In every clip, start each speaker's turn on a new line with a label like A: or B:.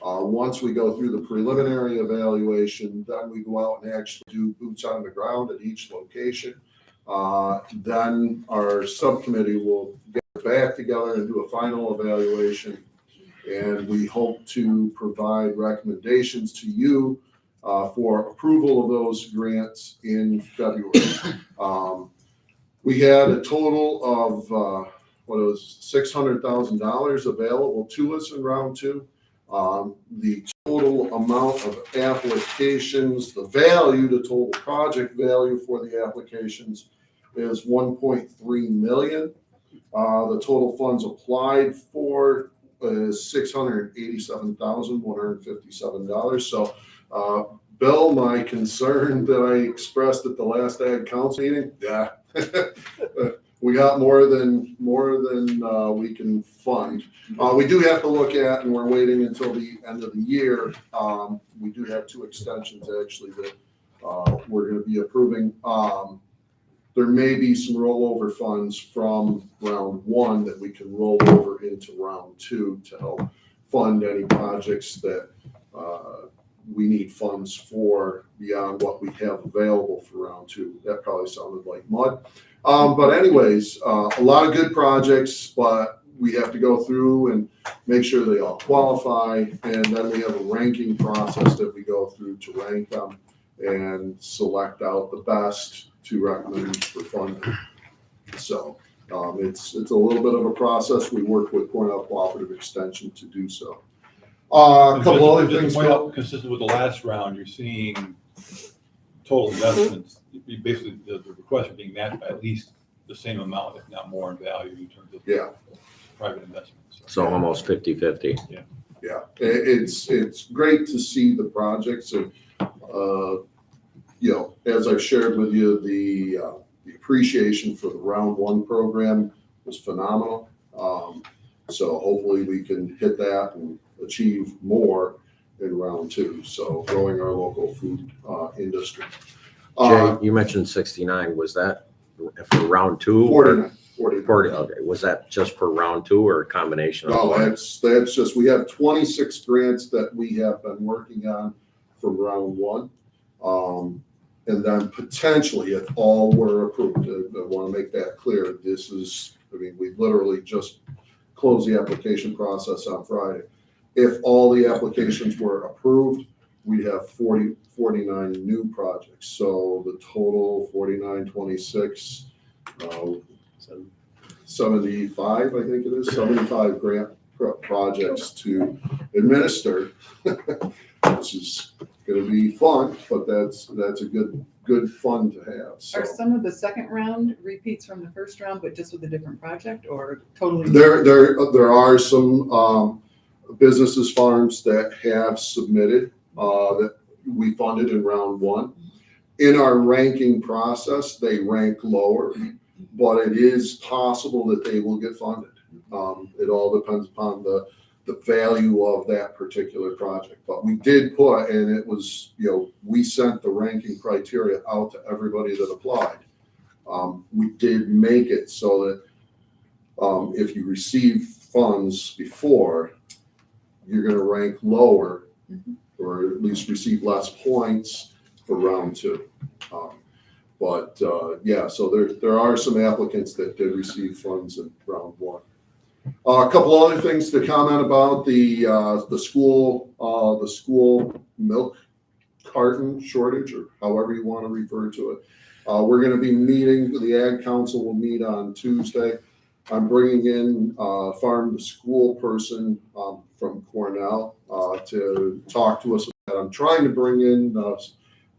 A: Once we go through the preliminary evaluation, then we go out and actually do boots on the ground at each location. Then our subcommittee will get back together and do a final evaluation. And we hope to provide recommendations to you for approval of those grants in February. We had a total of $600,000 available to us in round two. The total amount of applications, the total project value for the applications is $1.3 million. The total funds applied for is $687,157. So, Bill, my concern that I expressed at the last Ag Council meeting, yeah, we got more than we can fund. We do have to look at, and we're waiting until the end of the year. We do have 2 extensions actually that we're going to be approving. There may be some rollover funds from round 1 that we can roll over into round 2 to help fund any projects that we need funds for beyond what we have available for round 2. That probably sounded like mud. But anyways, a lot of good projects, but we have to go through and make sure they all qualify. And then we have a ranking process that we go through to rank them and select out the best to recommend for funding. So it's a little bit of a process. We work with Cornell Cooperative Extension to do so. A couple other things.
B: Consistent with the last round, you're seeing total investments. Basically, the requests are being matched by at least the same amount, if not more, in value in terms of private investments.
C: So almost 50-50.
A: Yeah, it's great to see the projects, and as I've shared with you, the appreciation for the round 1 program was phenomenal. So hopefully we can hit that and achieve more in round 2. So growing our local food industry.
C: Jay, you mentioned 69. Was that for round 2?
A: 49.
C: 40. Okay. Was that just for round 2 or a combination of
A: No, that's just, we have 26 grants that we have been working on for round 1. And then potentially, if all were approved, I want to make that clear. We literally just closed the application process on Friday. If all the applications were approved, we'd have 49 new projects. So the total 49, 26, 75, I think it is, 75 grant projects to administer, which is going to be fun, but that's a good fun to have. So.
D: Are some of the second round repeats from the first round, but just with a different project, or totally?
A: There are some businesses, farms that have submitted that we funded in round 1. In our ranking process, they rank lower, but it is possible that they will get funded. It all depends upon the value of that particular project. But we did put, and it was, we sent the ranking criteria out to everybody that applied. We did make it so that if you receive funds before, you're going to rank lower, or at least receive less points for round 2. So there are some applicants that did receive funds in round 1. A couple other things to comment about the school milk carton shortage, or however you want to refer to it. We're going to be meeting. The Ag Council will meet on Tuesday. I'm bringing in a farm to school person from Cornell to talk to us about. I'm trying to bring in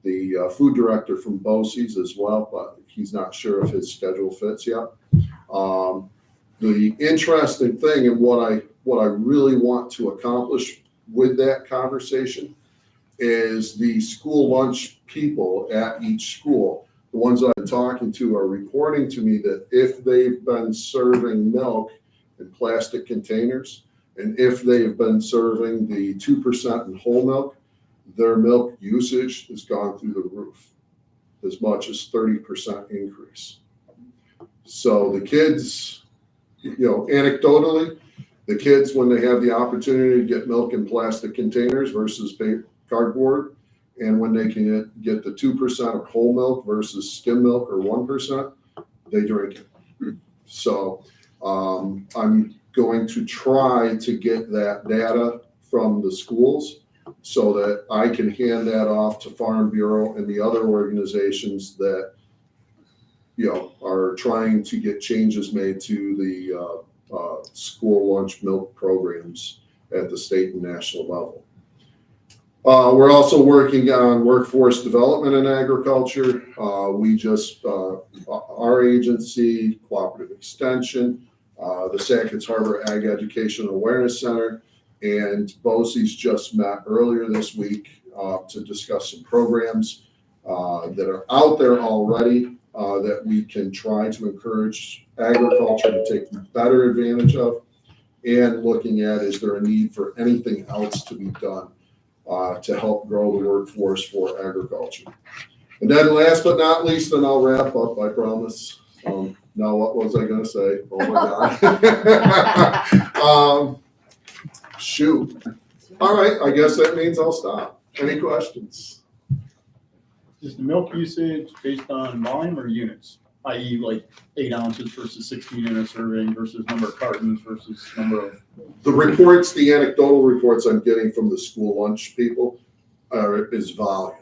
A: the food director from BOCES as well, but he's not sure if his schedule fits yet. The interesting thing, and what I really want to accomplish with that conversation, is the school lunch people at each school. The ones that I'm talking to are reporting to me that if they've been serving milk in plastic containers, and if they've been serving the 2% in whole milk, their milk usage has gone through the roof, as much as 30% increase. So the kids, anecdotally, The kids, when they have the opportunity to get milk in plastic containers versus cardboard, and when they can get the 2% of whole milk versus skim milk or 1%, they drink it. So I'm going to try to get that data from the schools so that I can hand that off to Farm Bureau and the other organizations that, are trying to get changes made to the school lunch milk programs at the state and national level. We're also working on workforce development in agriculture. We just, our agency, Cooperative Extension, the Sackets Harbor Ag Education Awareness Center, and BOCES just met earlier this week to discuss some programs that are out there already that we can try to encourage agriculture to take better advantage of, and looking at, is there a need for anything else to be done to help grow the workforce for agriculture. And then last but not least, and I'll wrap up, I promise. Now, what was I going to say? Oh my God. Shoot. All right, I guess that means I'll stop. Any questions?
E: Is the milk usage based on volume or units? I.e. like 8 ounces versus 16 in a serving versus number of cartons versus number of.
A: The reports, the anecdotal reports I'm getting from the school lunch people is volume,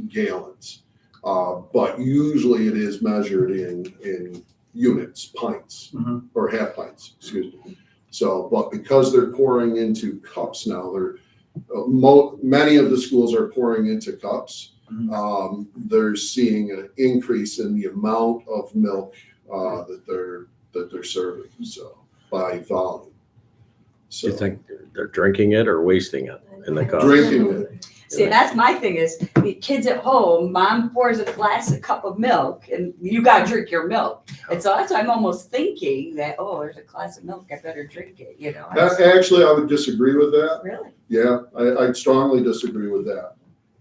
A: gallons. But usually it is measured in units, pints, or half pints, excuse me. So, but because they're pouring into cups now, many of the schools are pouring into cups. They're seeing an increase in the amount of milk that they're serving, so by volume. So,
C: Do you think they're drinking it or wasting it in the cup?
A: drinking it?
F: See, that's my thing is, the kids at home, mom pours a cup of milk and you gotta drink your milk. And so that's why I'm almost thinking that, oh, there's a glass of milk, I better drink it,
A: Actually, I would disagree with that.
F: Really?
A: Yeah, I'd strongly disagree with that.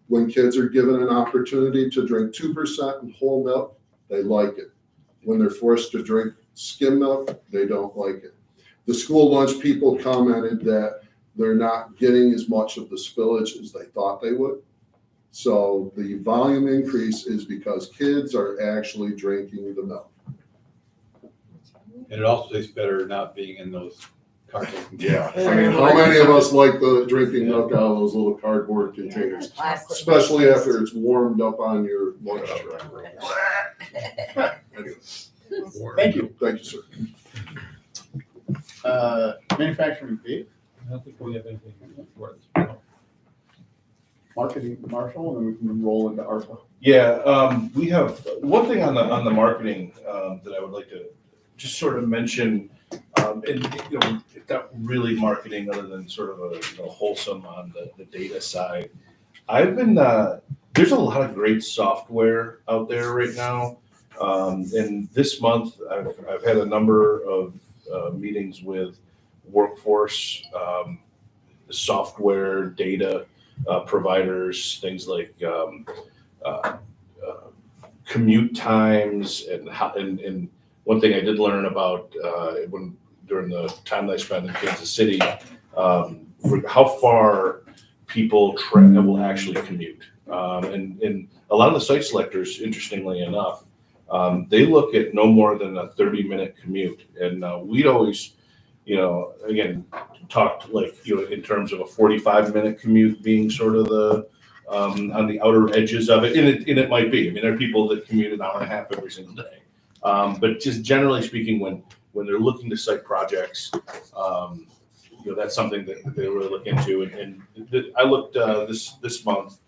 A: When kids are given an opportunity to drink 2% in whole milk, they like it. When they're forced to drink skim milk, they don't like it. The school lunch people commented that they're not getting as much of the spillage as they thought they would. So the volume increase is because kids are actually drinking the milk.
B: And it also tastes better not being in those cardboard
A: Yeah.
B: containers.
A: I mean, how many of us like the drinking milk out of those little cardboard containers? Especially after it's warmed up on your lunch.
E: Thank you.
A: Thank you, sir.
E: Manufacturing fee,
B: I don't think we have anything for this.
E: marketing, Marshall, and then we can roll into ARPA.
G: Yeah, we have one thing on the marketing that I would like to just sort of mention, and not really marketing other than sort of a wholesome on the data side. I've been there's a lot of great software out there right now, and this month I've had a number of meetings with workforce software data providers, things like commute times and one thing I did learn about during the time that I spent in Kansas City, how far people will actually commute. And a lot of the site selectors, interestingly enough, they look at no more than a 30-minute commute. And we'd always, again, talked in terms of a 45-minute commute being sort of the on the outer edges of it. And it might be. I mean, there are people that commute an hour and a half every single day. But just generally speaking, when they're looking to site projects, that's something that they really look into. And I looked this month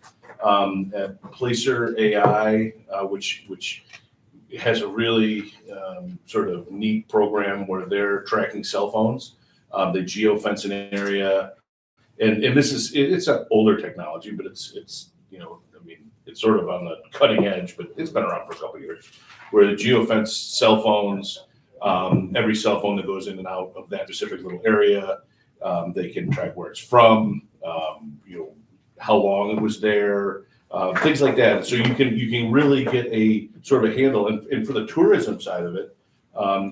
G: at Placer AI, which has a really sort of neat program where they're tracking cell phones. They geofence an area, and it's an older technology, but it's sort of on the cutting edge, but it's been around for a couple of years. Where the geofence cell phones, every cell phone that goes in and out of that specific little area, they can track where it's from, how long it was there, things like that. So you can really get a sort of a handle, and for the tourism side of it,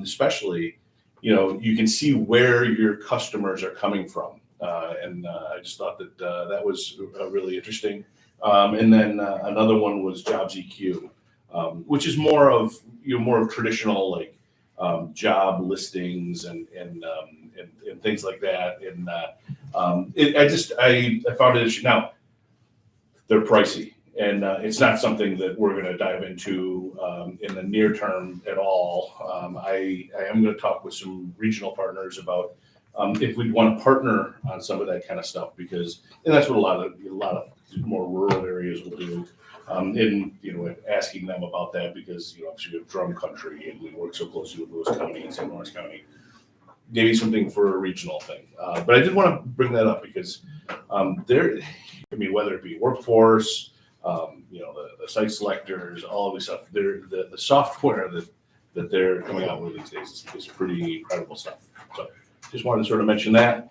G: especially, you can see where your customers are coming from. And I just thought that that was really interesting. And then another one was Jobs EQ, which is more of traditional like job listings and things like that. And I found it interesting. Now they're pricey, and it's not something that we're going to dive into in the near term at all. I am going to talk with some regional partners about if we'd want to partner on some of that kind of stuff, and that's what a lot of more rural areas will do. Asking them about that because obviously we have Drum Country and we work so closely with Lewis County and St. Lawrence County. Maybe something for a regional thing, but I did want to bring that up because whether it be workforce, the site selectors, all of this stuff, the software that they're coming out with these days is pretty incredible stuff. So just wanted to sort of mention that.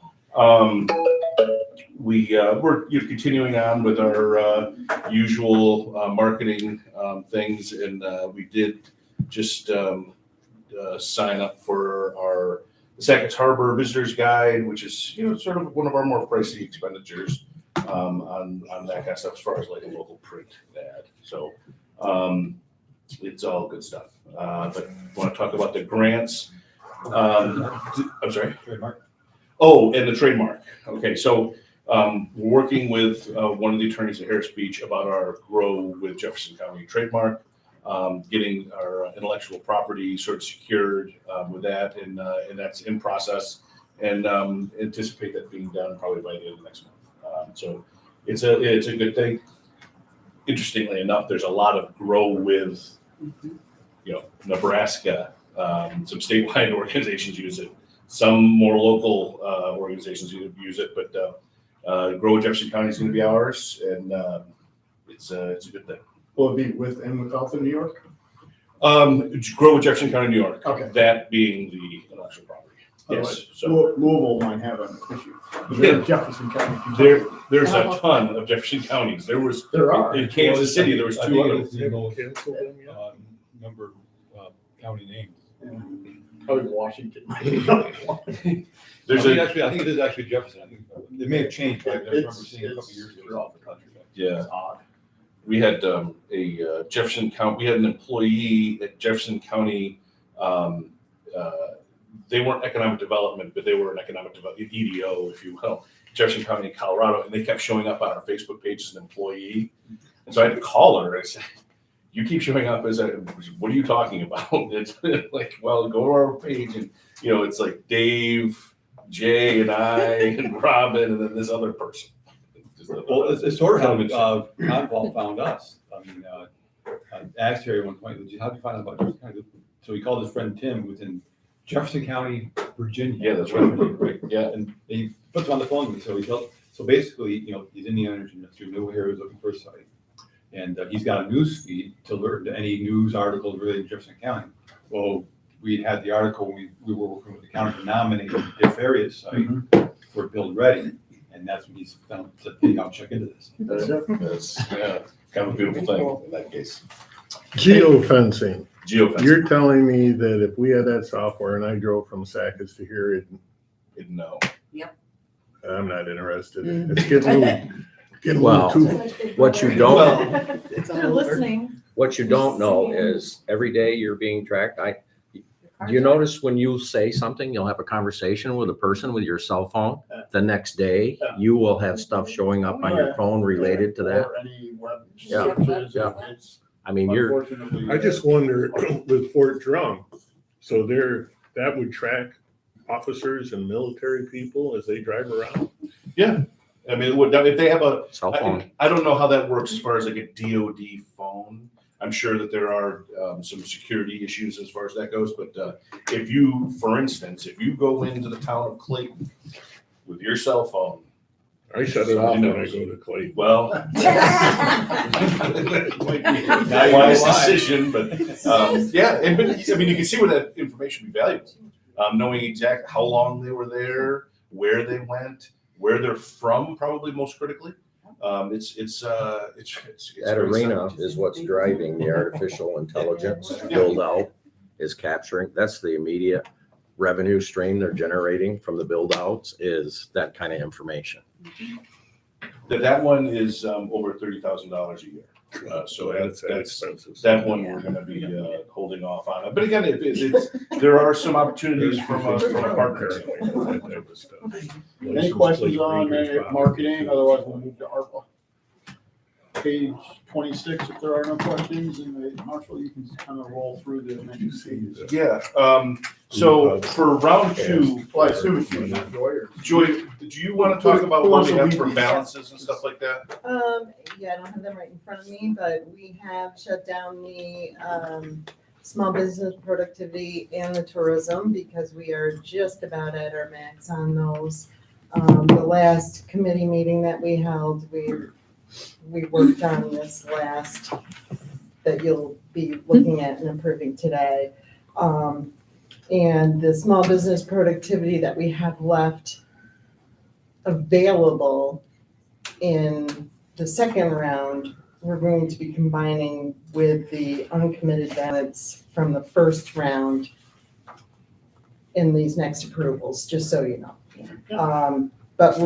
G: We're continuing on with our usual marketing things, and we did just sign up for our Sackets Harbor Visitors Guide, which is sort of one of our more pricey expenditures on that kind of stuff as far as like a local print ad. So it's all good stuff. But I want to talk about the grants. I'm sorry.
B: Trademark.
G: Oh, and the trademark. Okay, so we're working with one of the attorneys at Harris Beach about our Grow with Jefferson County trademark, getting our intellectual property sort of secured with that, and that's in process, and anticipate that being done probably by the end of next month. So it's a good thing. Interestingly enough, there's a lot of Grow with, Nebraska. Some statewide organizations use it. Some more local organizations use it, but Grow with Jefferson County is going to be ours, and it's a good thing.
E: Will it be with and without the New York?
G: Grow with Jefferson County, New York.
E: Okay.
G: That being the intellectual property. Yes. So
E: Louisville might have an issue. They're Jefferson County.
G: there's a ton of Jefferson counties.
E: There are.
G: In Kansas City. There was
B: I
G: two
B: think
G: others.
B: it's the most, number of county names.
E: Probably Washington.
G: There's
B: I think it is actually Jefferson. I think it may have changed, but I remember seeing it a couple years ago.
E: throughout the country.
G: Yeah.
E: It's odd.
G: We had a Jefferson County. We had an employee at Jefferson County. They weren't economic development, but they were an economic development EDO, if you will, Jefferson County, Colorado, and they kept showing up on our Facebook page as an employee. And so I had to call her. I said, "You keep showing up as a. What are you talking about?" It's like, well, go to our page, and it's like Dave, Jay, and I, and Robin, and then this other person.
B: Well, it's sort of how Conval found us. I mean, I asked Harry at one point, how'd you find out about Jefferson County? So he called his friend Tim, who's in Jefferson County, Virginia.
G: Yeah, that's right.
B: Yeah, and he puts him on the phone with me. So basically, he's in the energy industry. Knew Harry was looking for a site, and he's got a news feed to learn any news articles related to Jefferson County. Well, we had the article. We were working with the county to nominate the Diff area site for Build Ready. And that's when he's found to check into this.
G: That's kind of a beautiful thing in that case.
H: Geofencing.
G: Geofencing.
H: You're telling me that if we had that software and I drove from Sackets to here,
G: No.
H: I'm not interested. It's getting a
C: Well,
H: little too.
C: What you don't,
D: They're listening.
C: what you don't know is every day you're being tracked. Do you notice when you say something, you'll have a conversation with a person with your cell phone? The next day, you will have stuff showing up on your phone related to that.
E: Or any web
C: Yeah,
E: searches.
C: yeah.
E: It's
C: I mean, you're,
E: unfortunately.
H: I just wonder with Fort Drum, so that would track officers and military people as they drive around.
G: Yeah. I mean, if they have a
C: cell phone.
G: I don't know how that works as far as like a DOD phone. I'm sure that there are some security issues as far as that goes. But if you, for instance, if you go into the town of Clayton with your cell phone,
H: I shut it off when I go to Clayton.
G: well, might be a wise decision, but I mean, you can see where that information would be valuable. Knowing exactly how long they were there, where they went, where they're from, probably most critically. It's
C: That arena is what's driving the artificial intelligence build out, is capturing, that's the immediate revenue stream they're generating from the build outs is that kind of information.
G: That one is over $30,000 a year. So that's
H: expensive.
G: that one we're going to be holding off on. But again, there are some opportunities from a partner standpoint.
H: That type of stuff.
E: Any questions on marketing? Otherwise, we'll move to ARPA. Page 26, if there are no questions, and Marshall, you can kind of roll through the next pages.
G: Yeah. So for round two,
E: Well, I assume it's you, not Joy, or?
G: Joy, do you want to talk about what we have for balances and stuff like that?
I: Yeah, I don't have them right in front of me, but we have shut down the small business productivity and the tourism because we are just about at our max on those. The last committee meeting that we held, we worked on this last that you'll be looking at and approving today. And the small business productivity that we have left available in the second round, we're going to be combining with the uncommitted balance from the first round in these next approvals, just so you know. But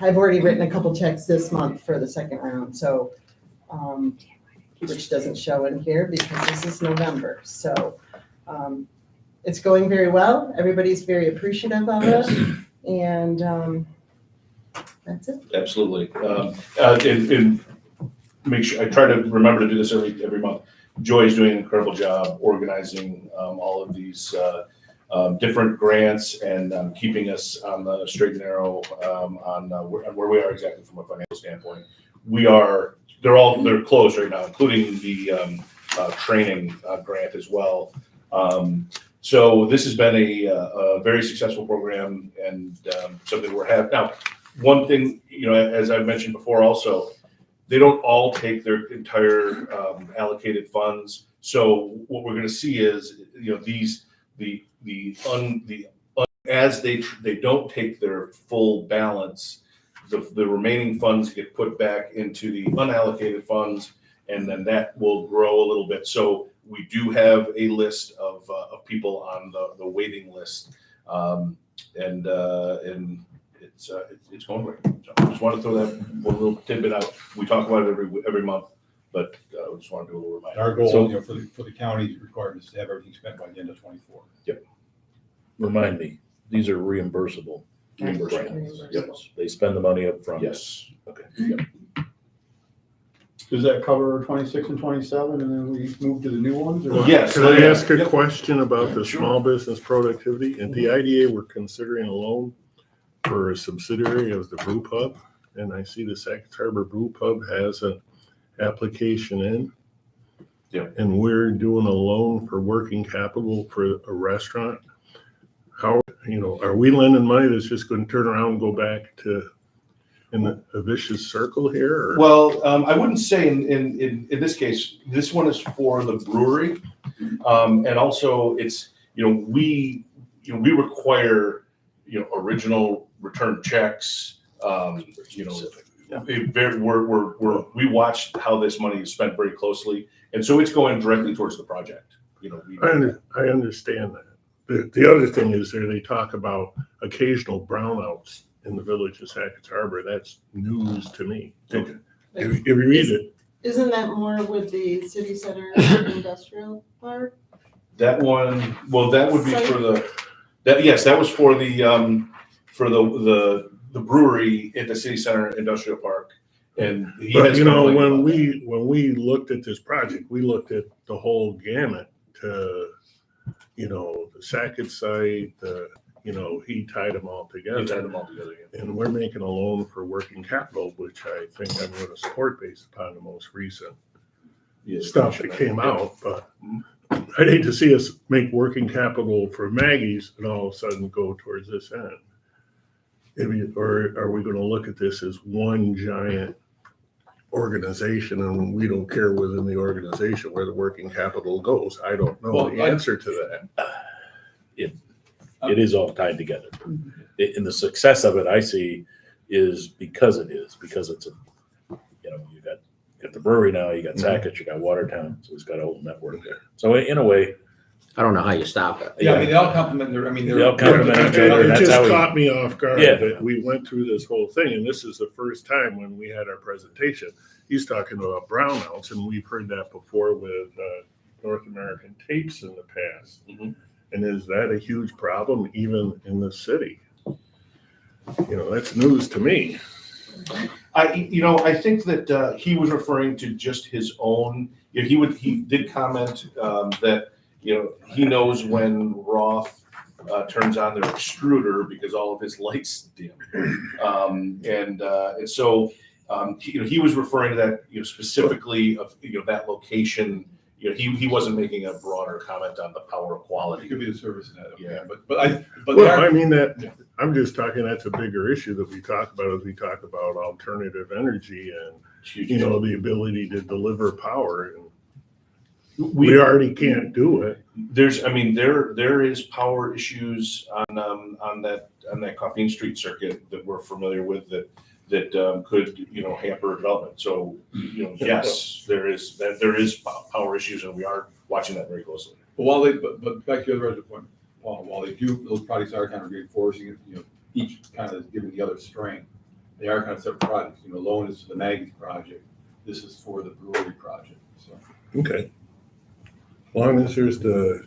I: I've already written a couple checks this month for the second round, so, which doesn't show in here because this is November. So it's going very well. Everybody's very appreciative of it. And that's it.
G: Absolutely. And make sure, I try to remember to do this every month. Joy is doing an incredible job organizing all of these different grants and keeping us on the straight and narrow on where we are exactly from a financial standpoint. They're closed right now, including the training grant as well. So this has been a very successful program and something we're having. Now, one thing, as I mentioned before also, they don't all take their entire allocated funds. So what we're going to see is, as they don't take their full balance, the remaining funds get put back into the unallocated funds, and then that will grow a little bit. So we do have a list of people on the waiting list, and it's going great. So I just want to throw that one little tidbit out. We talk about it every month, but I just want to do a little reminder.
B: Our goal,
G: So,
B: for the county requirement is to have everything spent by the end of 24.
J: Remind me, these are reimbursable. Yes, they spend the money up front.
G: yes.
J: Okay.
E: Does that cover 26 and 27, and then we move to the new ones? Or?
G: Yes.
H: Can I ask a
G: Yep.
H: question about the
G: Sure.
H: small business productivity? And the IDA, we're considering a loan for a subsidiary of the Brew Pub. And I see the Sackets Harbor Brew Pub has an application in.
G: Yep.
H: And we're doing a loan for working capital for a restaurant. How, are we lending money that's just going to turn around and go back to a vicious circle here? Or?
G: Well, I wouldn't say in this case, this one is for the brewery. And also it's, we require, original return checks, we watched how this money is spent very closely. And so it's going directly towards the project.
H: I understand that. The other thing is they talk about occasional brownouts in the village of Sackets Harbor. That's news to me.
G: Okay.
H: If you read it.
I: Isn't that more with the city center industrial park?
G: That one, well, that would be that was for the brewery at the city center industrial park. And
H: when we looked at this project, we looked at the whole gamut to, the Sackett site, he tied them all together. And we're making a loan for working capital, which I think I'm going to support based upon the most recent stuff that came out. But I'd hate to see us make working capital for Maggie's and all of a sudden go towards this end. Or are we going to look at this as one giant organization and we don't care within the organization where the working capital goes? I don't know the answer to that.
J: It is all tied together. And the success of it I see is because it's you got the brewery now, you got Sackett, you got Watertown, so it's got a whole network there. So in a way,
C: I don't know how you stop it.
B: Yeah, I mean, they all complement their, I mean,
J: They all complement each other.
H: It
J: That's
H: just
J: how we-
H: caught me off guard
J: Yeah.
H: that we went through this whole thing, and this is the first time when we had our presentation. He's talking about brownouts, and we've heard that before with North American tapes in the past.
G: Mhm.
H: And is that a huge problem even in the city? That's news to me.
G: I think that he was referring to just his own, he did comment that, he knows when Roth turns on their extruder because all of his lights dim. And so, he was referring to that, specifically of, that location. He wasn't making a broader comment on the power
B: it
G: quality.
B: could be the service net, okay,
G: Yeah.
B: but they
H: Well,
B: are-
H: I mean, I'm just talking, that's a bigger issue that we talk about as we talk about alternative energy and, the ability to deliver power. And we already can't do it.
G: There is power issues on that Coffeen Street circuit that we're familiar with that could hamper development. So yes, there is power issues, and we are watching that very closely.
B: but back to the other point, Paul, while those projects are kind of reinforcing it, each kind of giving the other strength. They are kind of separate projects. Loan is for the Maggie project. This is for the brewery project. So.
H: Okay. As long as there's the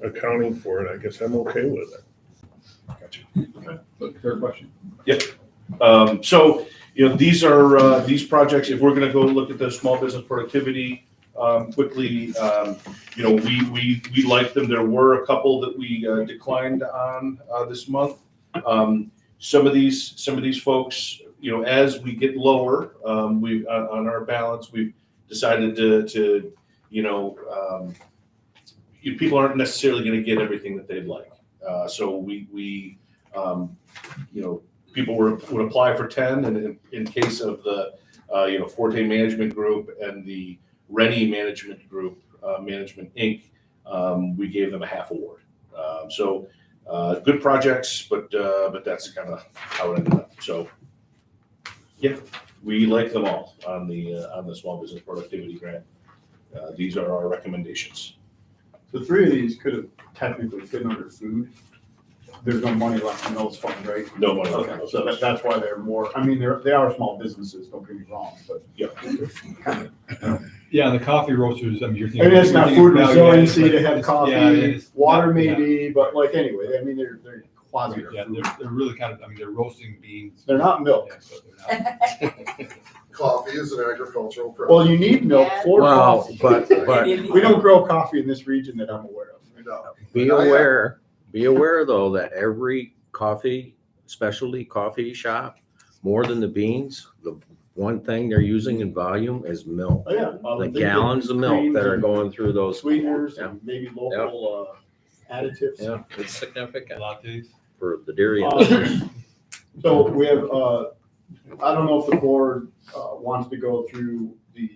H: accounting for it, I guess I'm okay with it.
G: Gotcha.
B: Okay. But third question.
G: So, these are, these projects, if we're gonna go look at the small business productivity, quickly, we like them. There were a couple that we declined on this month. Some of these folks, as we get lower, we on our balance, we've decided to people aren't necessarily gonna get everything that they'd like. So we people would apply for 10, and in case of the Forte Management Group and the Rennie Management Group, Management Inc., we gave them a half award. So good projects, but that's kind of how it ended up. So yeah, we like them all on the small business productivity grant. These are our recommendations.
E: So 3 of these could have technically fit under food. There's no money left in those funds, right?
G: No money left in
E: Okay,
G: those
E: so
G: funds.
E: that's why they're more, they are small businesses, don't get me wrong, but.
B: Yeah, and the coffee roasters, I mean, you're thinking.
E: And it's not
B: you're
E: food
B: thinking value added,
E: resiliency
B: but
E: to have
B: it's-
E: coffee,
B: yeah, it is.
E: water
B: Yeah.
E: maybe, but like anyway, they're quasi
B: Yeah,
E: food.
B: they're really kind of, they're roasting beans.
E: They're not milk.
B: Yeah, but they're not.
A: Coffee is an agricultural product.
E: Well, you need milk for
C: Well,
E: coffee.
C: but
E: We don't grow coffee in this region that I'm aware of.
C: be aware though that every specialty coffee shop, more than the beans, the one thing they're using in volume is milk.
E: Oh, yeah.
C: The gallons of milk that are going through those.
E: Sweeteners
C: Yeah.
E: and maybe local additives.
C: Yeah, it's significant
B: Lattes.
C: for the dairy industry.
E: So we have, I don't know if the board wants to go through the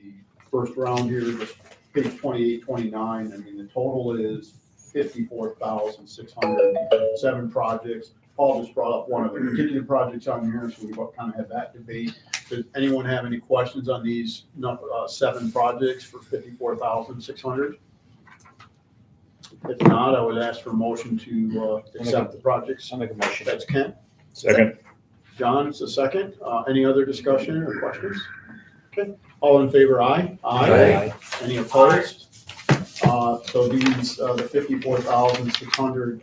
E: first round here, just page 28, 29. I mean, the total is 54,607 projects. Paul just brought up one of the particular projects on here, so we've kind of had that debate. Does anyone have any questions on these 7 projects for 54,600? If not, I would ask for a motion to accept the projects.
J: I'll make a motion.
E: That's Kent.
J: Second.
E: John, it's a second. Any other discussion or questions? Okay, all in favor, aye?
J: Aye.
E: Any opposed? So these, the 54,600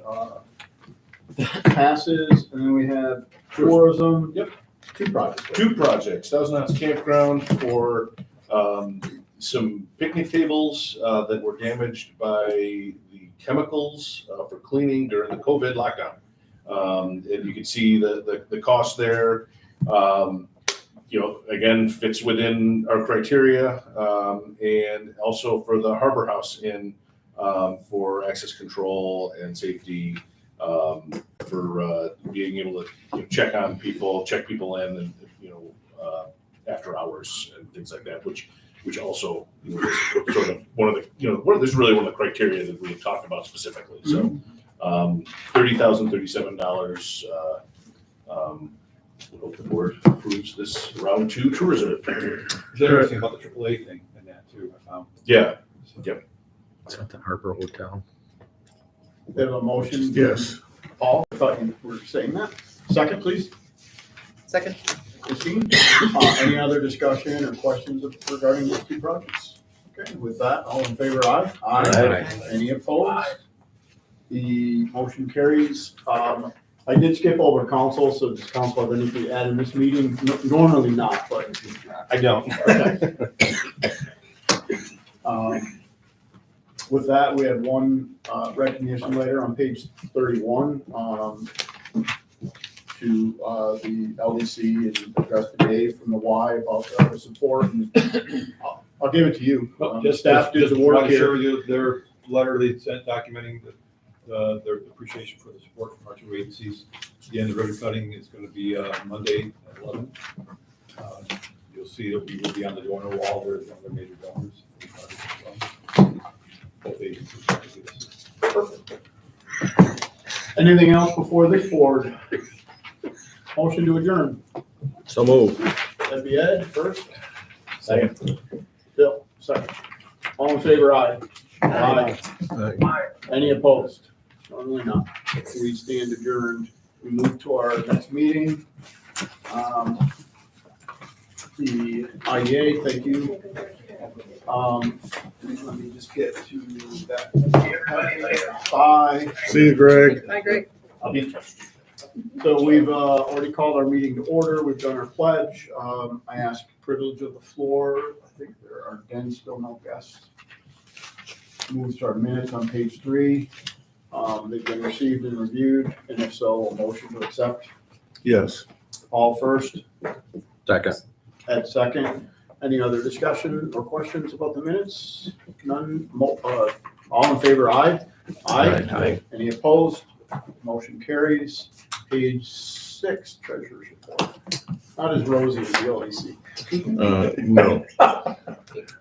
E: passes, and then we have tourism.
G: Yep.
E: 2 projects.
G: 2 projects, Thousand Ounce Campground for some picnic tables that were damaged by the chemicals for cleaning during the COVID lockdown. And you can see the cost there. Again, fits within our criteria, and also for the Harbor House Inn for access control and safety, for being able to check people in, and after hours and things like that, which also is sort of one of the this is really one of the criteria that we had talked about specifically. So $30,037. We hope the board approves this round 2 tourism.
B: It's interesting about the AAA thing and that too, I found.
G: Yeah.
B: So,
C: It's at the Harbor Hotel.
E: We have a motion.
H: Yes.
E: Paul, I thought you were saying that. Second, please.
D: Second.
E: Christine, any other discussion or questions regarding these two projects? Okay, with that, all in favor, aye?
C: Aye.
E: Any opposed? The motion carries. I did skip over council, so does council have anything to add in this meeting? Normally not, but.
G: I don't.
E: With that, we had one recognition letter on page 31 to the LDC and address the day from the Y about the support. And I'll give it to you. Staff did the work
B: want to
E: here.
B: share with you their letter they sent documenting their appreciation for the support from our two agencies. Again, the ribbon cutting is going to be Monday at 11. You'll see that we will be on the donor wall. They're one of their major donors. Both agencies.
E: Perfect. Anything else before this board? Motion to adjourn.
C: So move.
E: That'd be Ed first. Second. Bill, second. All in favor, aye. Aye. Any opposed? Normally not. We stand adjourned. We move to our next meeting. The IDA, thank you. Let me just get to that. Bye.
H: See you, Greg.
D: Hi, Greg.
E: I'll be in touch. So we've already called our meeting to order. We've done our pledge. I asked privilege of the floor. I think there are again still no guests. Moves to our minutes on page 3. They've been received and reviewed, and if so, a motion to accept.
H: Yes.
E: All first,
C: Second.
E: Ed second. Any other discussion or questions about the minutes? None. All in favor, aye.
C: Aye.
E: Any opposed? Motion carries. Page 6, treasurer's report. Not as rosy as the LDC.
H: No.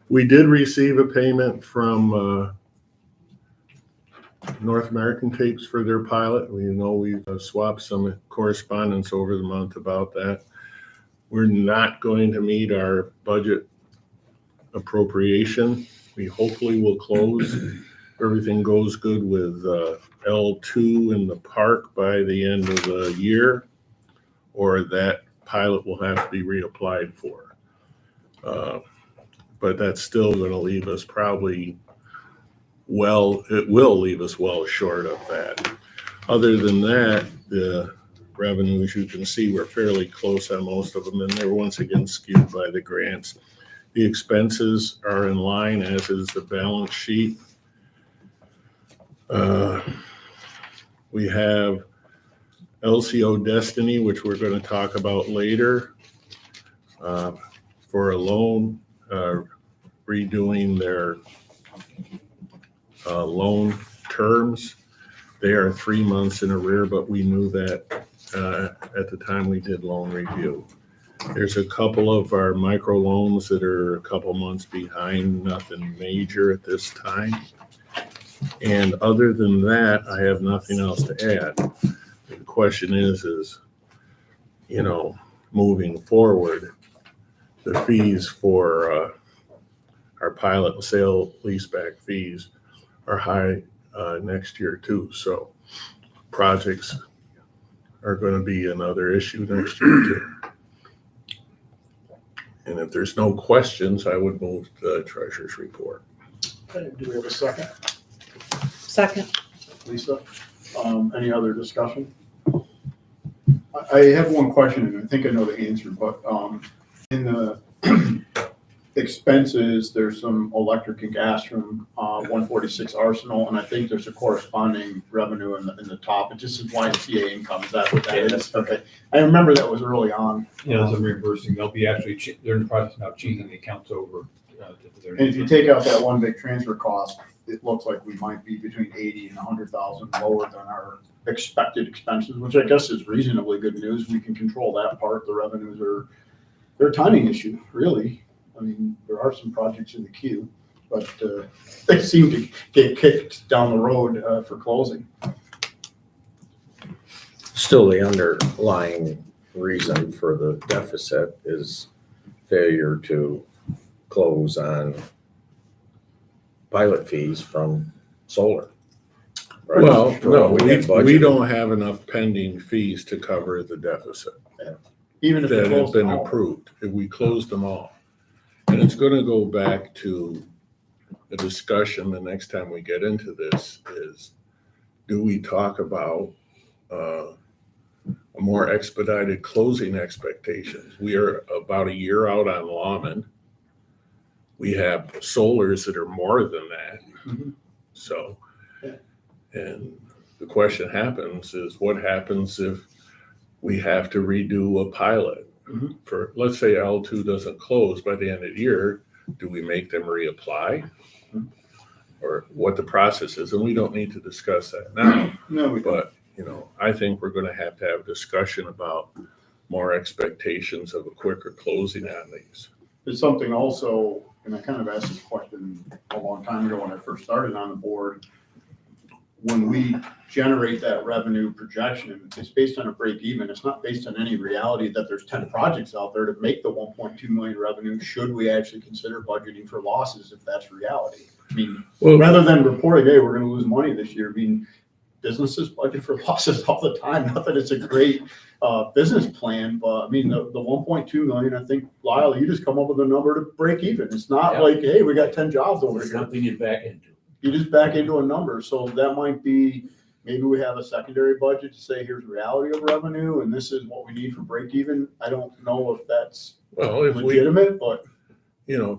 H: We did receive a payment from North American Tapes for their pilot. We know we've swapped some correspondence over the month about that. We're not going to meet our budget appropriation. We hopefully will close. Everything goes good with L2 in the park by the end of the year, or that pilot will have to be reapplied for. But that's still going to leave us probably it will leave us well short of that. Other than that, the revenues, you can see, we're fairly close on most of them, and they're once again skewed by the grants. The expenses are in line, as is the balance sheet. We have LCO Destiny, which we're going to talk about later, for a loan, redoing their loan terms. They are 3 months in arrear, but we knew that at the time we did loan review. There's a couple of our micro loans that are a couple months behind, nothing major at this time. And other than that, I have nothing else to add. The question is, moving forward, the fees for our pilot and sale leaseback fees are high next year too. So projects are going to be another issue next year too. And if there's no questions, I would move the treasurer's report.
E: Okay, do we have a second?
D: Second.
E: Lisa, any other discussion? I have one question, and I think I know the answer, but in the expenses, there's some electric and gas from 146 Arsenal, and I think there's a corresponding revenue in the top. It just is YMCA income. Is that what that is? Okay. I remember that was early on.
B: Yeah, there's some reimbursing. They'll be actually, they're in the process now changing the accounts over.
E: And if you take out that one big transfer cost, it looks like we might be between 80 and 100,000 lower than our expected expenses, which I guess is reasonably good news. We can control that part. The revenues they're a timing issue, really. I mean, there are some projects in the queue, but they seem to get kicked down the road for closing.
C: Still, the underlying reason for the deficit is failure to close on pilot fees from solar.
H: Well, no,
C: We had budgeted.
H: we don't have enough pending fees to cover the deficit
E: Even if
H: that
E: they
H: have
E: close
H: been
E: them all.
H: approved, if we closed them all. And it's gonna go back to a discussion the next time we get into this is, do we talk about a more expedited closing expectations? We are about a year out on Lawman. We have solars that are more than that.
E: Mhm.
H: So,
E: Yeah.
H: and the question happens is, what happens if we have to redo a pilot?
E: Mhm.
H: For, let's say L2 doesn't close by the end of the year, do we make them reapply?
E: Mhm.
H: Or what the process is, and we don't need to discuss that now.
E: No, we don't.
H: But, I think we're gonna have to have a discussion about more expectations of a quicker closing on these.
E: There's something also, and I kind of asked this question a long time ago when I first started on the board. When we generate that revenue projection, it's based on a break even. It's not based on any reality that there's 10 projects out there to make the 1.2 million revenue. Should we actually consider budgeting for losses if that's reality? I mean,
H: Well,
E: rather than reporting, hey, we're gonna lose money this year, I mean, businesses budget for losses all the time. Not that it's a great business plan, but I mean, the 1.2 million, I think, Lyle, you just come up with a number to break even. It's not
K: Yeah.
E: like, hey, we got 10 jobs over
K: It's
E: here.
K: something you back into.
E: You just back into a number. So that might be, maybe we have a secondary budget to say, here's reality of revenue and this is what we need for break even. I don't know if that's
H: well, if we,
E: legitimate, but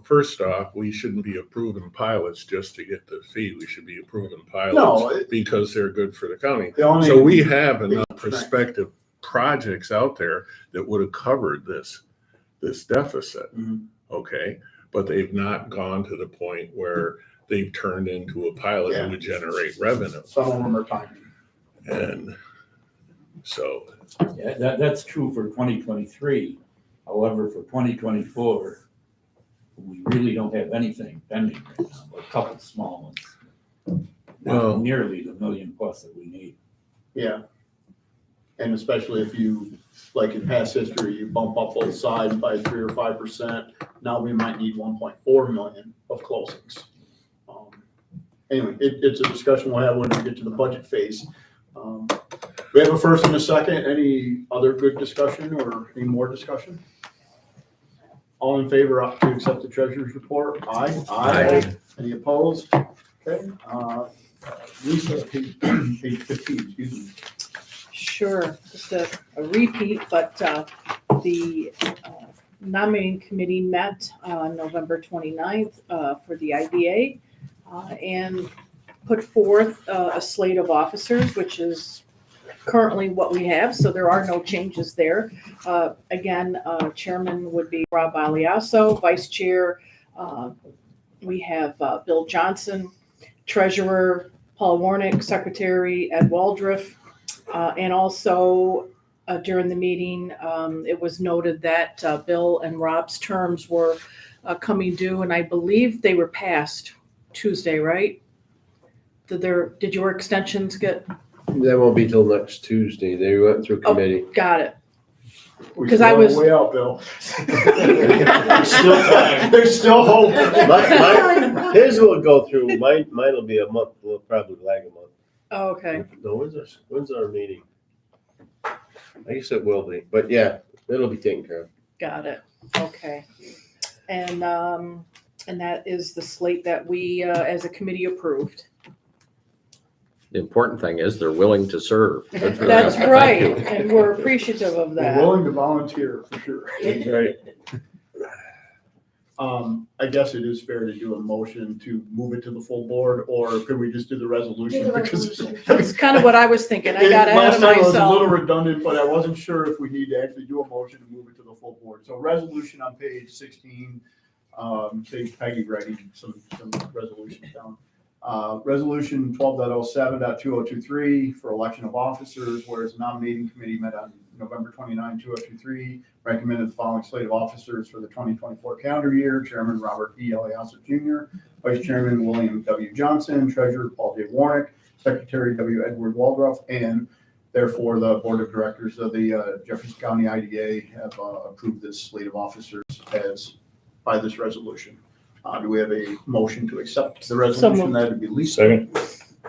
H: first off, we shouldn't be approving pilots just to get the fee. We should be approving
E: No,
H: pilots because they're good for the county.
E: the only.
H: So we have enough
E: Right.
H: prospective projects out there that would have covered this deficit,
E: Mhm.
H: okay? But they've not gone to the point where they've turned into a pilot
E: Yeah.
H: that would generate revenue.
E: Some of them are timing.
H: And so,
K: Yeah, that's true for 2023. However, for 2024, we really don't have anything pending right now, but a couple of small ones.
H: Well-
K: Not nearly the million plus that we need.
E: Yeah. And especially if you, like in past history, you bump up both sides by 3 or 5%. Now we might need 1.4 million of closings. Anyway, it's a discussion we'll have when we get to the budget phase. We have a first and a second. Any other good discussion or any more discussion? All in favor to accept the treasurer's report? Aye.
C: Aye.
E: Any opposed? Okay. Lisa, page 15, excuse me.
L: Sure, just a repeat, but the nominating committee met on November 29th for the IDA and put forth a slate of officers, which is currently what we have, so there are no changes there. Again, chairman would be Rob Aliasso, vice chair, we have Bill Johnson, treasurer Paul Warnick, secretary Ed Waldriff, and also during the meeting, it was noted that Bill and Rob's terms were coming due, and I believe they were passed Tuesday, right? Did your extensions get?
M: That won't be till next Tuesday. They went through committee.
L: Got it.
E: We
L: 'Cause
E: still
L: I
E: have
L: was-
E: way out, Bill.
G: Still time.
E: There's still hope.
M: His will go through, mine'll be a month, we'll probably lag a month.
L: Oh, okay,
M: No, when's our meeting? I guess it will be, but yeah, it'll be taken care of.
L: got it. Okay. And that is the slate that we, as a committee, approved.
C: The important thing is they're willing to serve. Good for them.
L: That's
C: Thank
L: right,
C: you.
L: and we're appreciative of
E: We're
L: that.
E: willing to volunteer for sure.
H: that's right.
E: I guess it is fair to do a motion to move it to the full board, or could we just do the resolution?
F: Do the
E: Because
F: resolution.
L: That's kind of what I was thinking. I got ahead
E: Last
L: of
E: time it was a little
L: myself.
E: redundant, but I wasn't sure if we need to actually do a motion to move it to the full board. So resolution on page 16, page Peggy writing some resolutions down. Resolution 12.07.2023 for election of officers, whereas the nominating committee met on November 29, 2023, recommended the following slate of officers for the 2024 calendar year: Chairman Robert E. Aliasso Jr., Vice Chairman William W. Johnson, Treasurer Paul J. Warnick, Secretary W. Edward Waldroff, and therefore the Board of Directors of the Jefferson County IDA have approved this slate of officers as by this resolution. Do we have a motion to accept the resolution?
L: moved.
E: That would be Lisa.
H: Second.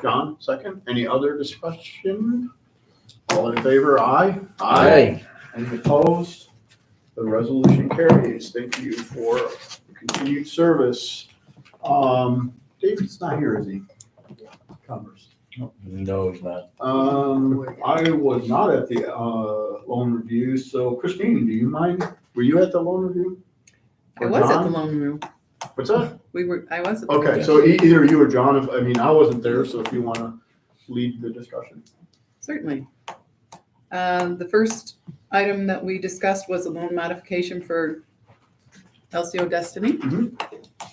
E: John, second. Any other discussion? All in favor, aye?
C: Aye.
E: Any opposed? The resolution carries. Thank you for continued service. David's not here, is he? Commerce.
J: No, he's not.
E: I was not at the, loan review, so Christine, do you mind? Were you at the loan review?
D: I
E: Or
D: was at the
E: John?
D: loan room.
E: What's that?
D: I was at the.
E: Okay, so either you or John, I mean, I wasn't there, so if you wanna lead the discussion.
D: Certainly. The first item that we discussed was a loan modification for LCO Destiny.
E: Mhm.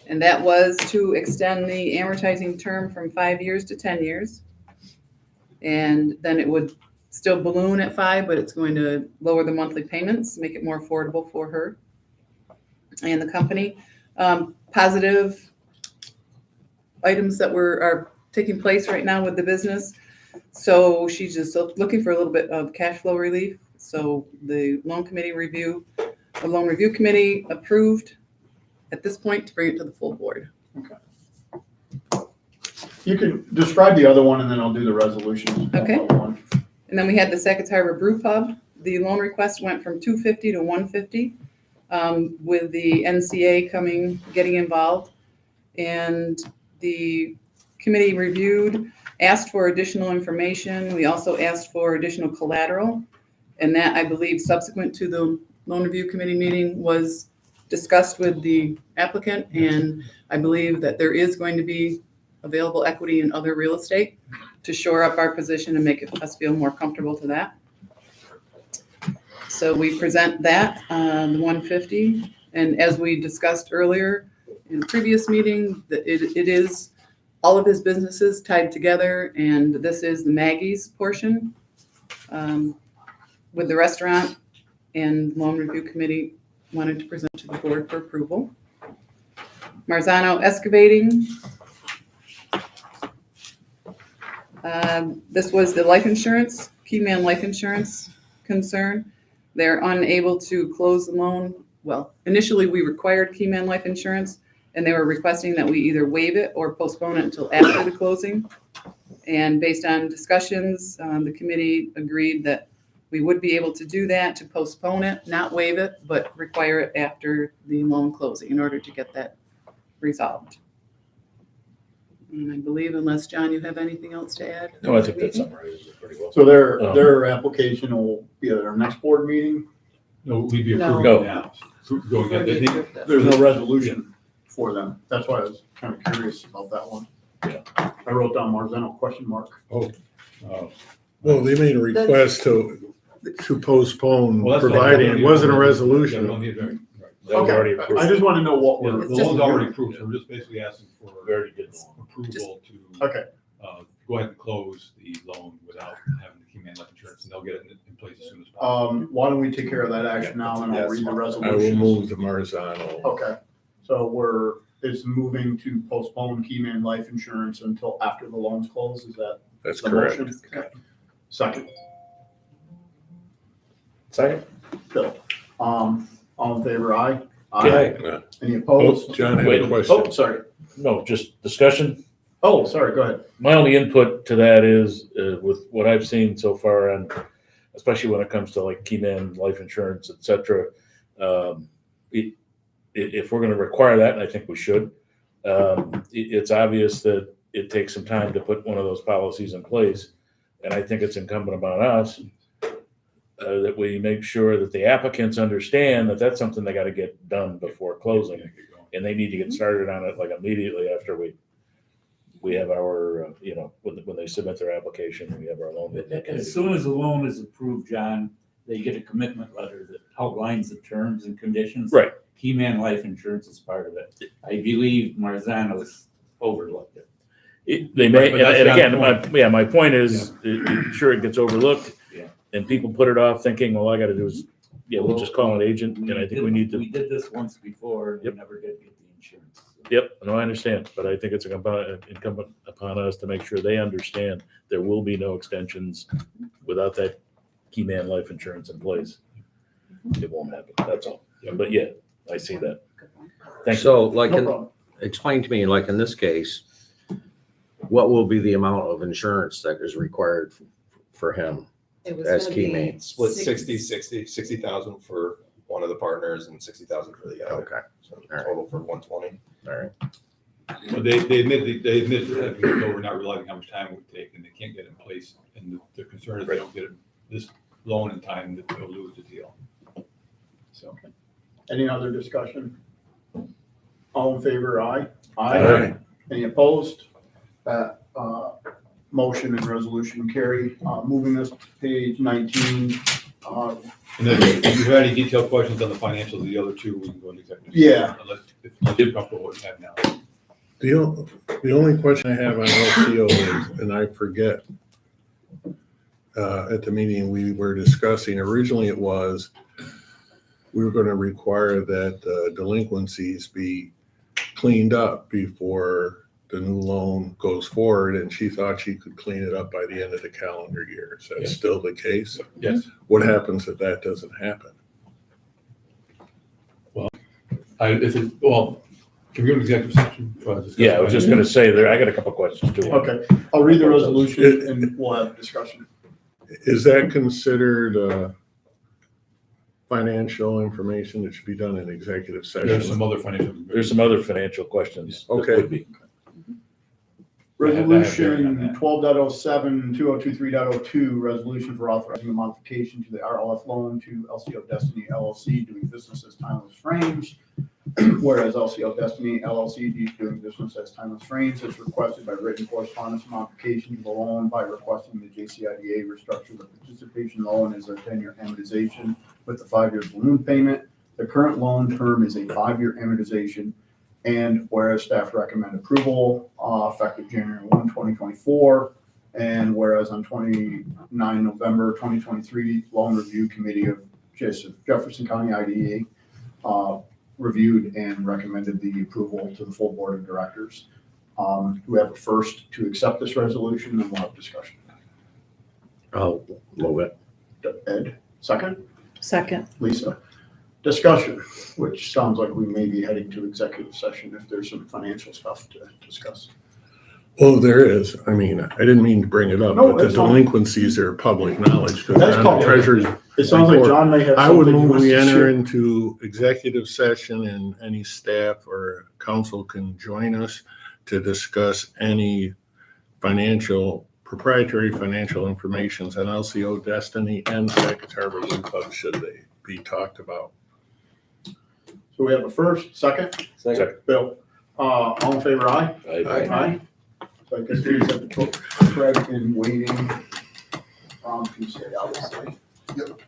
D: And that was to extend the amortizing term from 5 years to 10 years. And then it would still balloon at 5, but it's going to lower the monthly payments, make it more affordable for her and the company. Positive items that are taking place right now with the business. So she's just looking for a little bit of cash flow relief. So the loan review committee approved at this point to bring it to the full board.
E: You can describe the other one and then I'll do the resolution.
D: Okay. And then we had the Sackets Harbor Brew Pub. The loan request went from $250 to $150, with the NCA getting involved. And the committee reviewed, asked for additional information. We also asked for additional collateral. And that, I believe, subsequent to the loan review committee meeting was discussed with the applicant. And I believe that there is going to be available equity in other real estate to shore up our position and make us feel more comfortable to that. So we present that, the 150. And as we discussed earlier in the previous meeting, that it is all of his businesses tied together, and this is the Maggie's portion with the restaurant, and loan review committee wanted to present to the board for approval. Marzano Excavating. This was the life insurance, Keyman Life Insurance concern. They're unable to close the loan. Well, initially we required Keyman Life Insurance, and they were requesting that we either waive it or postpone it until after the closing. And based on discussions, the committee agreed that we would be able to do that, to postpone it, not waive it, but require it after the loan closing in order to get that resolved. And I believe, unless, John, you have anything else to add?
J: No, I think that summarizes it pretty well.
E: So their application will be at our next board meeting.
B: No, we'd be
D: No.
B: approving it now. Going ahead, they think-
E: There's no resolution for them. That's why I was kind of curious about that one.
J: Yeah.
E: I wrote down Marzano question mark.
B: uh,
H: Well, they made a request to postpone,
B: well, that's not-
H: providing it wasn't a
B: Right.
H: resolution.
J: That was already
E: Okay,
J: approved.
E: I just want to know what
B: Yeah,
E: we're.
B: the loan's already approved, so we're just basically asking for
J: We already did the loan.
B: approval to
E: Okay,
B: go ahead and close the loan without having the Keyman Life Insurance, and they'll get it in place as soon as possible.
E: why don't we take care of that action now and I'll read the
H: I will
E: resolution.
H: move to Marzano.
E: Okay, so it's moving to postpone Keyman Life Insurance until after the loans close, is that
H: That's
E: the
H: correct.
E: motion? Okay. Second,
M: Second?
E: Bill. All in favor, aye?
J: Okay.
E: Any
H: Oh,
E: opposed?
H: John had a
J: Wait,
E: Oh,
H: question.
E: sorry.
J: No, just discussion.
E: Oh, sorry, go ahead.
J: My only input to that is with what I've seen so far, and especially when it comes to like Keyman Life Insurance, et cetera, if we're going to require that, and I think we should, it's obvious that it takes some time to put one of those policies in place. And I think it's incumbent upon us that we make sure that the applicants understand that that's something they got to get done before closing. And they need to get started on it like immediately after we have our, when they submit their application, we have our loan.
K: As soon as the loan is approved, John, they get a commitment letter that outlines the terms and conditions.
J: Right.
K: Keyman Life Insurance is part of it. I believe Marzano's overlooked it.
J: They may,
B: Right, but that's
J: and
B: not
J: again,
B: the
J: my point is, sure, it gets overlooked.
K: Yeah.
J: And people put it off thinking, well, all I gotta do is, we'll just call an agent, and I think we need to.
K: We did this once before, and we
J: Yep.
K: never did get the insurance.
J: Yep, no, I understand, but I think it's incumbent upon us to make sure they understand there will be no extensions without that Keyman Life Insurance in place. It won't happen, that's all. But yeah, I see that. Thank you.
C: So like,
E: No problem.
C: explain to me, like in this case, what will be the amount of insurance that is required for him
I: It was
C: as
I: gonna
C: key
I: be
C: man?
N: Split
I: six-
N: 60,000 for one of the partners and 60,000 for the other.
C: Okay,
N: So
C: right.
N: total for 120.
C: all right.
B: But they admit that we're not realizing how much time it would take, and they can't get it in place. And the concern is they don't get this loan in time, that they'll lose the deal. So.
E: Any other discussion? All in favor, aye?
H: Aye.
E: Any opposed? That, motion and resolution carry. Moving us to page 19.
B: And then if you have any detailed questions on the financials of the other two, we can go into executive.
E: Yeah.
B: Unless you're comfortable with what you have now.
H: The only question I have on LCO is, and I forget, at the meeting we were discussing, originally it was, we were gonna require that delinquencies be cleaned up before the new loan goes forward, and she thought she could clean it up by the end of the calendar year. Is that
B: Yes.
H: still the case?
B: Yes.
H: What happens if that doesn't happen?
B: Can we go to executive session?
J: Yeah, I was just gonna say there, I got a couple questions too.
E: Okay, I'll read the resolution and we'll have a discussion.
H: Is that considered financial information that should be done in executive session?
B: There's some other financial.
J: There's some other financial questions. that
H: Okay.
J: would be.
E: Resolution 12.07, 2023.02, resolution for authorizing a modification to the RLF loan to LCO Destiny LLC doing business as Timeless Frames. Whereas LCO Destiny LLC doing business as Timeless Frames has requested by written correspondence modification to the loan by requesting the JCIDA restructure the participation loan as a 10-year amortization with the 5-year balloon payment. The current loan term is a 5-year amortization. And whereas staff recommend approval effective January 1, 2024, and whereas on 29 November 2023, Loan Review Committee of Jefferson County IDA reviewed and recommended the approval to the full board of directors. We have a first to accept this resolution, and we'll have discussion.
C: I'll move it.
E: Ed, second?
L: Second.
E: Lisa? Discussion, which sounds like we may be heading to executive session if there's some financial stuff to discuss.
H: Well, there is. I mean, I didn't mean to bring it up,
E: No,
H: but the
E: that's fine.
H: delinquencies are public knowledge. Because
E: That's
H: the
E: public.
H: treasurer's
E: It sounds like John may have
H: I would
E: something he
H: move
E: wants
H: we
E: to
H: enter
E: share.
H: into executive session and any staff or council can join us to discuss any proprietary financial informations on LCO Destiny and Sackett Harbor Blue Club should they be talked about.
E: So we have a first, second?
M: Second.
E: Bill, all in favor, aye?
M: Aye.
E: So I guess we just have to put Craig in waiting. To say obviously.
A: Yep.